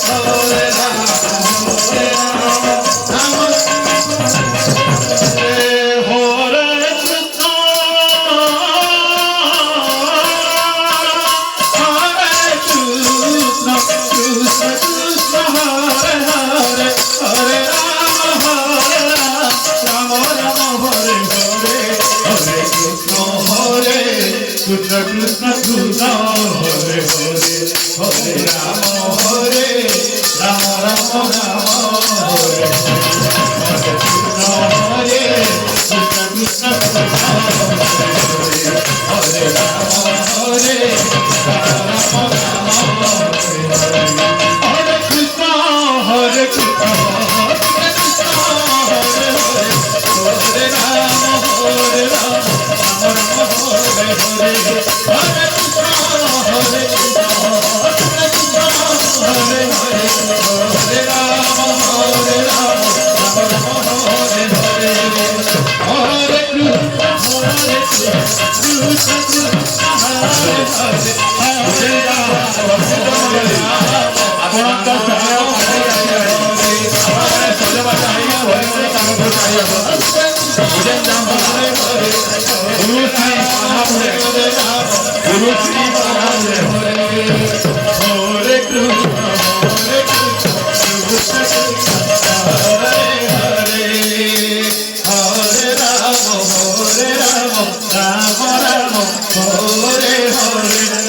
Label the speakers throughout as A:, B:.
A: Krishna Krishna Krishna Hare Hare Hare Rama Rama Rama Hare Hare Krishna Krishna Krishna Hare Rama Rama Rama Hare Krishna Hare Krishna Hare Rama Hare Rama Krishna Hare Krishna Krishna Krishna Hare Hare Hare Rama Rama Rama Hare Hare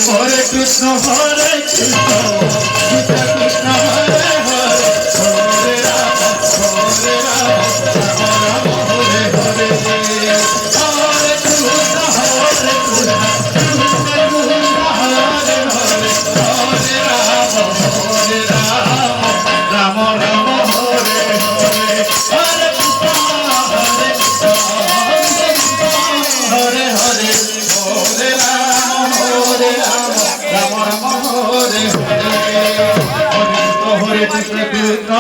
A: Hare Krishna Hare Krishna Krishna Krishna Hare Hare Hare Rama Rama Hare Hare Hare Krishna Hare Krishna Hare Hare Hare Rama Rama Hare Hare Hare Krishna Krishna